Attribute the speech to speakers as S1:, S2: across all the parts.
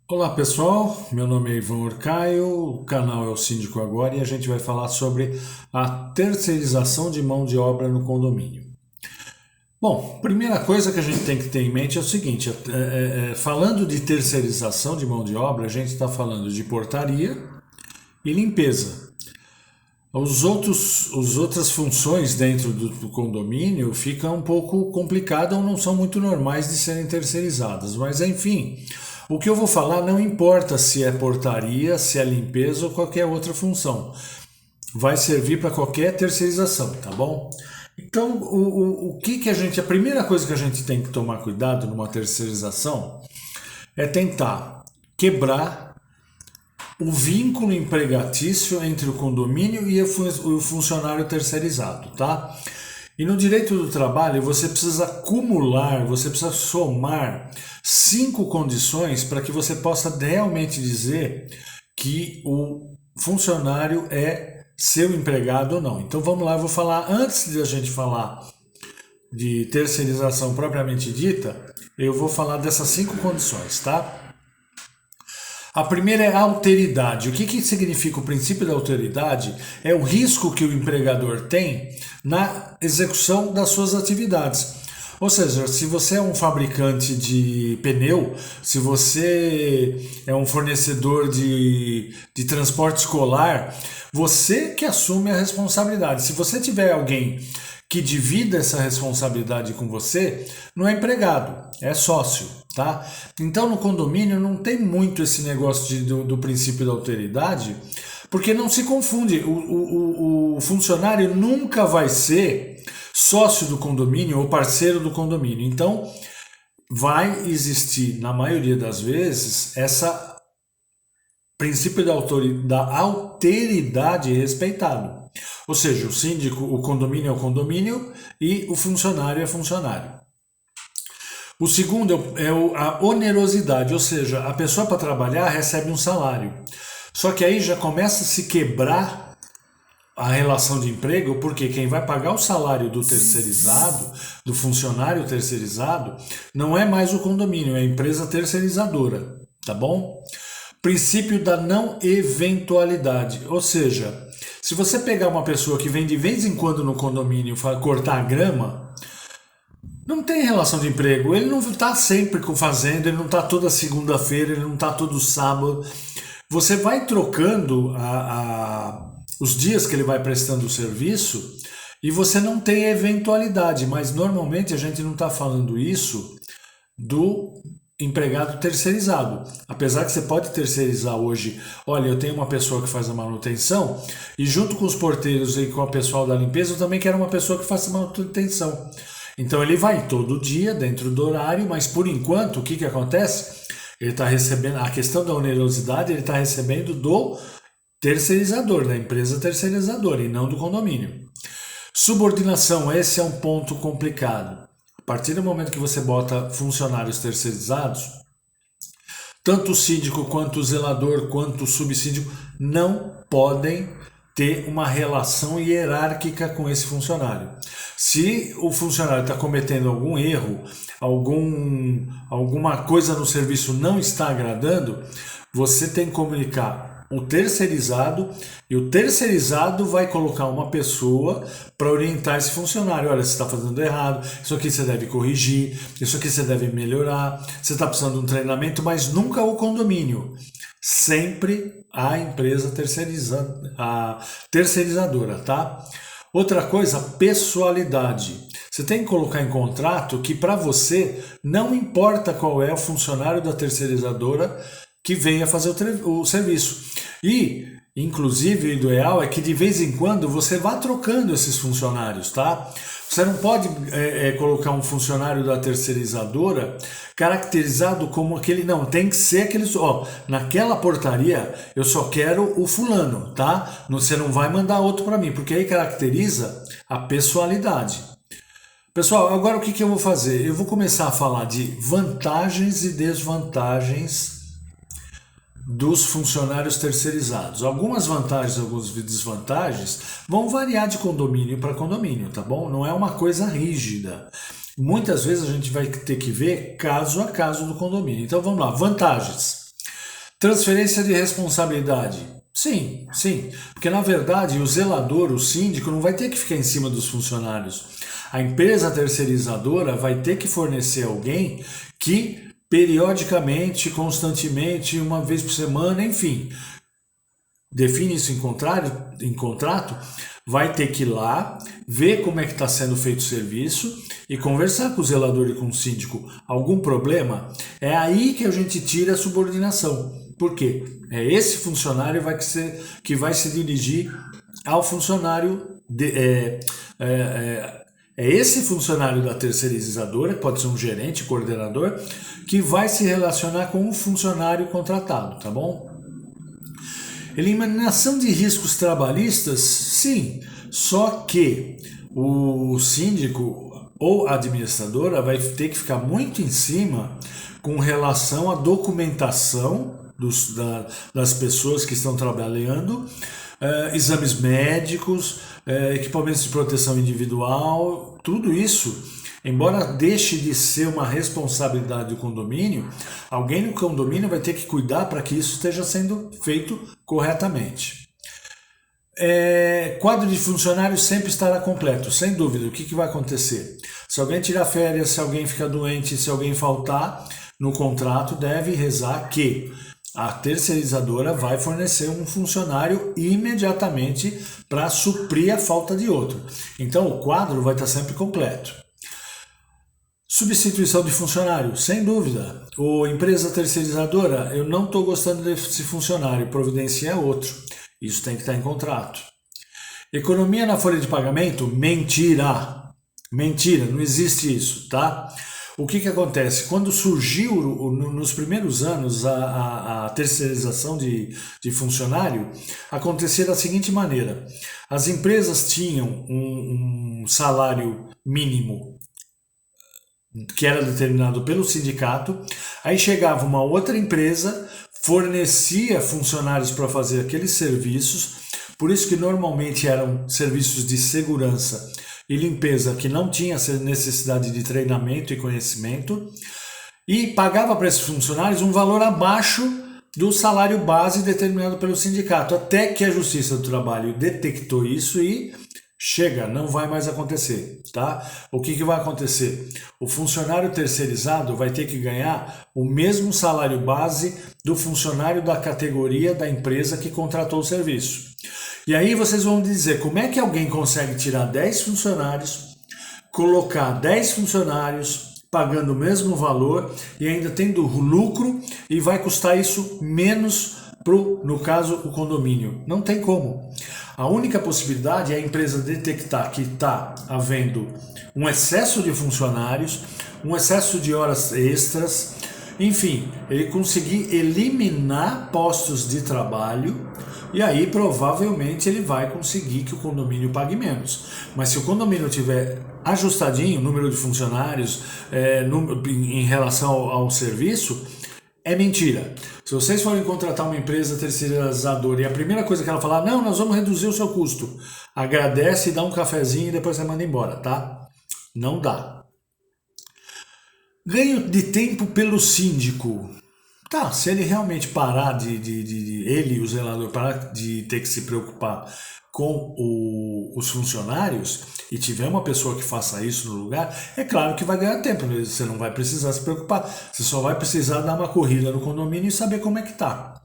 S1: Olá pessoal, meu nome é Ivan Orcaio, o canal é o Síndico Agora e a gente vai falar sobre a terceirização de mão de obra no condomínio. Bom, primeira coisa que a gente tem que ter em mente é o seguinte: falando de terceirização de mão de obra, a gente está falando de portaria e limpeza. As outras funções dentro do condomínio ficam um pouco complicadas ou não são muito normais de serem terceirizadas. Mas enfim, o que eu vou falar não importa se é portaria, se é limpeza ou qualquer outra função. Vai servir para qualquer terceirização, tá bom? Então, a primeira coisa que a gente tem que tomar cuidado numa terceirização é tentar quebrar o vínculo empregatício entre o condomínio e o funcionário terceirizado, tá? E no direito do trabalho você precisa acumular, você precisa somar 5 condições para que você possa realmente dizer que o funcionário é seu empregado ou não. Então vamos lá, eu vou falar, antes de a gente falar de terceirização propriamente dita, eu vou falar dessas 5 condições, tá? A primeira é a alteridade. O que significa o princípio da alteridade? É o risco que o empregador tem na execução das suas atividades. Ou seja, se você é um fabricante de pneu, se você é um fornecedor de transporte escolar, você que assume a responsabilidade. Se você tiver alguém que divida essa responsabilidade com você, não é empregado, é sócio, tá? Então no condomínio não tem muito esse negócio do princípio da alteridade, porque não se confunde, o funcionário nunca vai ser sócio do condomínio ou parceiro do condomínio, então vai existir, na maioria das vezes, essa princípio da alteridade respeitado. Ou seja, o síndico, o condomínio é o condomínio e o funcionário é funcionário. O segundo é a onerosidade, ou seja, a pessoa para trabalhar recebe um salário. Só que aí já começa a se quebrar a relação de emprego, porque quem vai pagar o salário do terceirizado, do funcionário terceirizado, não é mais o condomínio, é a empresa terceirizadora, tá bom? Princípio da não eventualidade, ou seja, se você pegar uma pessoa que vem de vez em quando no condomínio cortar a grama, não tem relação de emprego. Ele não está sempre fazendo, ele não está toda segunda-feira, ele não está todo sábado. Você vai trocando os dias que ele vai prestando o serviço e você não tem eventualidade, mas normalmente a gente não está falando isso do empregado terceirizado. Apesar que você pode terceirizar hoje, olha, eu tenho uma pessoa que faz a manutenção e junto com os porteiros e com o pessoal da limpeza eu também quero uma pessoa que faça manutenção. Então ele vai todo dia dentro do horário, mas por enquanto o que acontece? Ele está recebendo, a questão da onerosidade ele está recebendo do terceirizador, da empresa terceirizadora e não do condomínio. Subordinação, esse é um ponto complicado. A partir do momento que você bota funcionários terceirizados, tanto o síndico, quanto o zelador, quanto o subsíndico não podem ter uma relação hierárquica com esse funcionário. Se o funcionário está cometendo algum erro, alguma coisa no serviço não está agradando, você tem que comunicar o terceirizado e o terceirizado vai colocar uma pessoa para orientar esse funcionário. Olha, você está fazendo errado, isso aqui você deve corrigir, isso aqui você deve melhorar, você está precisando de um treinamento, mas nunca o condomínio. Sempre a empresa a terceirizadora, tá? Outra coisa, pessoalidade. Você tem que colocar em contrato que para você não importa qual é o funcionário da terceirizadora que venha fazer o serviço. E, inclusive, o ideal é que de vez em quando você vá trocando esses funcionários, tá? Você não pode colocar um funcionário da terceirizadora caracterizado como aquele. Não, tem que ser aquele. Ó, naquela portaria eu só quero o fulano, tá? Você não vai mandar outro para mim, porque aí caracteriza a pessoalidade. Pessoal, agora o que eu vou fazer? Eu vou começar a falar de vantagens e desvantagens dos funcionários terceirizados. Algumas vantagens, algumas desvantagens vão variar de condomínio para condomínio, tá bom? Não é uma coisa rígida. Muitas vezes a gente vai ter que ver caso a caso do condomínio. Então vamos lá, vantagens. Transferência de responsabilidade. Sim, sim. Porque na verdade o zelador, o síndico, não vai ter que ficar em cima dos funcionários. A empresa terceirizadora vai ter que fornecer alguém que periodicamente, constantemente, uma vez por semana, enfim, define isso em contrato, vai ter que ir lá, ver como é que está sendo feito o serviço e conversar com o zelador e com o síndico. Algum problema? É aí que a gente tira a subordinação. Por quê? É esse funcionário que vai se dirigir ao funcionário é esse funcionário da terceirizadora, que pode ser um gerente, coordenador, que vai se relacionar com o funcionário contratado, tá bom? Eliminação de riscos trabalhistas, sim, só que o síndico ou a administradora vai ter que ficar muito em cima com relação à documentação das pessoas que estão trabalhando, exames médicos, equipamentos de proteção individual, tudo isso, embora deixe de ser uma responsabilidade do condomínio, alguém no condomínio vai ter que cuidar para que isso esteja sendo feito corretamente. Quadro de funcionários sempre estará completo, sem dúvida. O que vai acontecer? Se alguém tirar férias, se alguém ficar doente, se alguém faltar, no contrato deve rezar que a terceirizadora vai fornecer um funcionário imediatamente para suprir a falta de outro. Então o quadro vai estar sempre completo. Substituição de funcionário, sem dúvida. Ou empresa terceirizadora, eu não estou gostando desse funcionário, providencia outro. Isso tem que estar em contrato. Economia na folha de pagamento? Mentira. Mentira, não existe isso, tá? O que acontece? Quando surgiu, nos primeiros anos, a terceirização de funcionário, acontecia da seguinte maneira. As empresas tinham um salário mínimo que era determinado pelo sindicato, aí chegava uma outra empresa, fornecia funcionários para fazer aqueles serviços, por isso que normalmente eram serviços de segurança e limpeza que não tinha necessidade de treinamento e conhecimento, e pagava para esses funcionários um valor abaixo do salário base determinado pelo sindicato, até que a Justiça do Trabalho detectou isso e chega, não vai mais acontecer, tá? O que vai acontecer? O funcionário terceirizado vai ter que ganhar o mesmo salário base do funcionário da categoria da empresa que contratou o serviço. E aí vocês vão dizer, como é que alguém consegue tirar 10 funcionários, colocar 10 funcionários, pagando o mesmo valor e ainda tendo lucro e vai custar isso menos no caso, o condomínio? Não tem como. A única possibilidade é a empresa detectar que está havendo um excesso de funcionários, um excesso de horas extras, enfim, ele conseguir eliminar postos de trabalho e aí provavelmente ele vai conseguir que o condomínio pague menos. Mas se o condomínio tiver ajustadinho o número de funcionários em relação ao serviço, é mentira. Se vocês forem contratar uma empresa terceirizadora e a primeira coisa que ela falar, não, nós vamos reduzir o seu custo, agradece, dá um cafezinho e depois você manda embora, tá? Não dá. Ganho de tempo pelo síndico. Tá, se ele realmente parar ele, o zelador, parar de ter que se preocupar com os funcionários e tiver uma pessoa que faça isso no lugar, é claro que vai ganhar tempo, você não vai precisar se preocupar, você só vai precisar dar uma corrida no condomínio e saber como é que tá.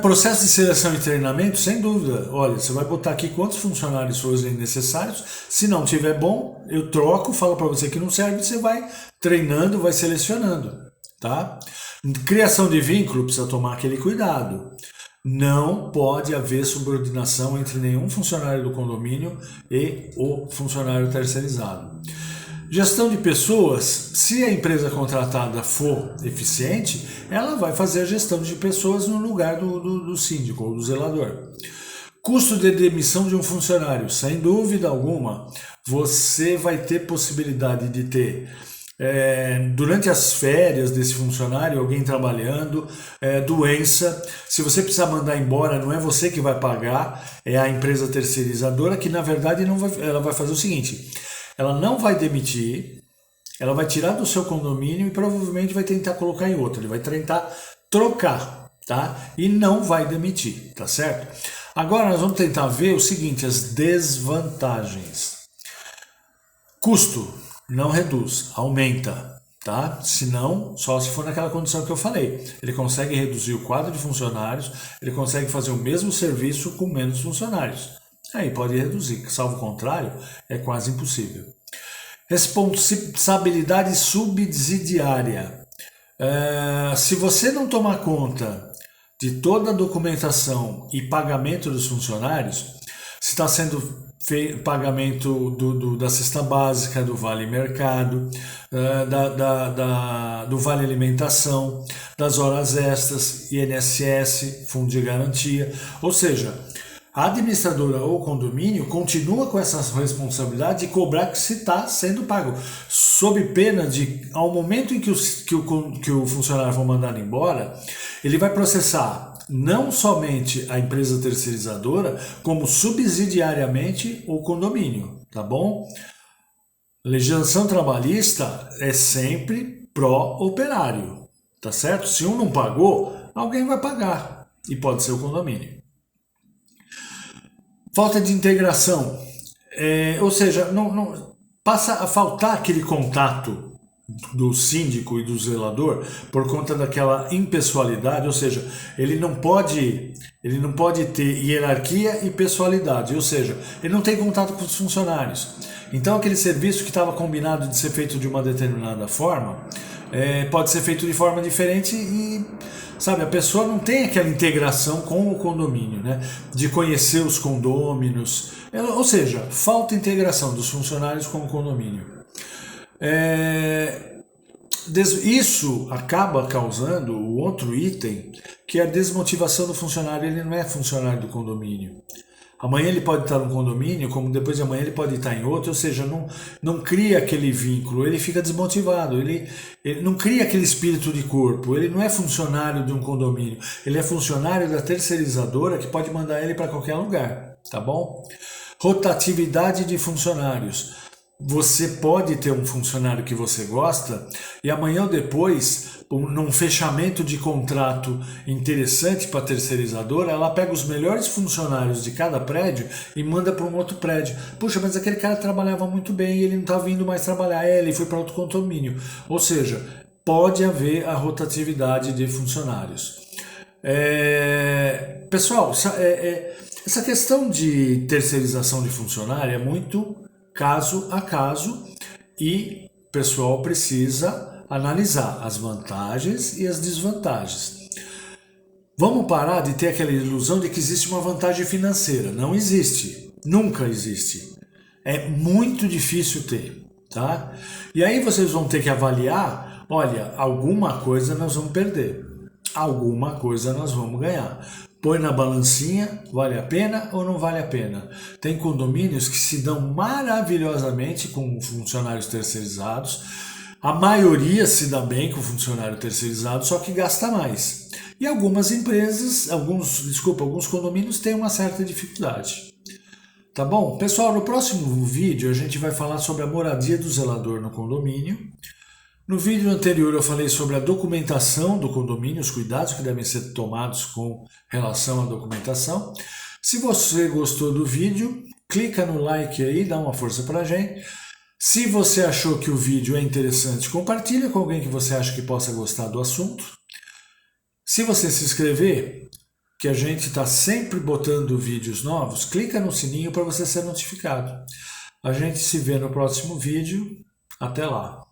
S1: Processo de seleção e treinamento, sem dúvida. Olha, você vai botar aqui quantos funcionários forem necessários. Se não tiver bom, eu troco, falo para você que não serve, você vai treinando, vai selecionando, tá? Criação de vínculo, precisa tomar aquele cuidado. Não pode haver subordinação entre nenhum funcionário do condomínio e o funcionário terceirizado. Gestão de pessoas, se a empresa contratada for eficiente, ela vai fazer a gestão de pessoas no lugar do síndico ou do zelador. Custo de demissão de um funcionário, sem dúvida alguma, você vai ter possibilidade de ter durante as férias desse funcionário, alguém trabalhando, doença. Se você precisar mandar embora, não é você que vai pagar, é a empresa terceirizadora que na verdade ela vai fazer o seguinte, ela não vai demitir, ela vai tirar do seu condomínio e provavelmente vai tentar colocar em outro, ele vai tentar trocar, tá? E não vai demitir, tá certo? Agora nós vamos tentar ver o seguinte, as desvantagens. Custo não reduz, aumenta, tá? Se não, só se for naquela condição que eu falei. Ele consegue reduzir o quadro de funcionários, ele consegue fazer o mesmo serviço com menos funcionários. Aí pode reduzir, salvo o contrário, é quase impossível. Responsabilidade subsidiária. Se você não tomar conta de toda a documentação e pagamento dos funcionários, se está sendo pagamento da cesta básica, do Vale Mercado, do Vale Alimentação, das horas extras, INSS, Fundo de Garantia, ou seja, a administradora ou condomínio continua com essa responsabilidade de cobrar que se está sendo pago, sob pena de, ao momento em que o funcionário for mandado embora, ele vai processar não somente a empresa terceirizadora, como subsidiariamente o condomínio, tá bom? Legislação trabalhista é sempre pró-operário, tá certo? Se um não pagou, alguém vai pagar, e pode ser o condomínio. Falta de integração, ou seja, não passa a faltar aquele contato do síndico e do zelador por conta daquela impessoalidade, ou seja, ele não pode ter hierarquia e pessoalidade, ou seja, ele não tem contato com os funcionários. Então aquele serviço que estava combinado de ser feito de uma determinada forma, pode ser feito de forma diferente e, sabe, a pessoa não tem aquela integração com o condomínio, né? De conhecer os condôminos, ou seja, falta integração dos funcionários com o condomínio. Isso acaba causando o outro item, que é a desmotivação do funcionário. Ele não é funcionário do condomínio. Amanhã ele pode estar no condomínio, como depois de amanhã ele pode estar em outro, ou seja, não cria aquele vínculo, ele fica desmotivado, ele não cria aquele espírito de corpo, ele não é funcionário de um condomínio, ele é funcionário da terceirizadora que pode mandar ele para qualquer lugar, tá bom? Rotatividade de funcionários. Você pode ter um funcionário que você gosta e amanhã ou depois, num fechamento de contrato interessante para a terceirizadora, ela pega os melhores funcionários de cada prédio e manda para um outro prédio. Puxa, mas aquele cara trabalhava muito bem e ele não está vindo mais trabalhar, ele foi para outro condomínio. Ou seja, pode haver a rotatividade de funcionários. Pessoal, essa questão de terceirização de funcionário é muito caso a caso e o pessoal precisa analisar as vantagens e as desvantagens. Vamos parar de ter aquela ilusão de que existe uma vantagem financeira. Não existe, nunca existe. É muito difícil ter, tá? E aí vocês vão ter que avaliar, olha, alguma coisa nós vamos perder, alguma coisa nós vamos ganhar. Põe na balancinha, vale a pena ou não vale a pena? Tem condomínios que se dão maravilhosamente com funcionários terceirizados, a maioria se dá bem com funcionário terceirizado, só que gasta mais. E algumas empresas, alguns condomínios têm uma certa dificuldade. Tá bom? Pessoal, no próximo vídeo a gente vai falar sobre a moradia do zelador no condomínio. No vídeo anterior eu falei sobre a documentação do condomínio, os cuidados que devem ser tomados com relação à documentação. Se você gostou do vídeo, clica no like aí, dá uma força pra gente. Se você achou que o vídeo é interessante, compartilha com alguém que você acha que possa gostar do assunto. Se você se inscrever, que a gente está sempre botando vídeos novos, clica no sininho para você ser notificado. A gente se vê no próximo vídeo. Até lá!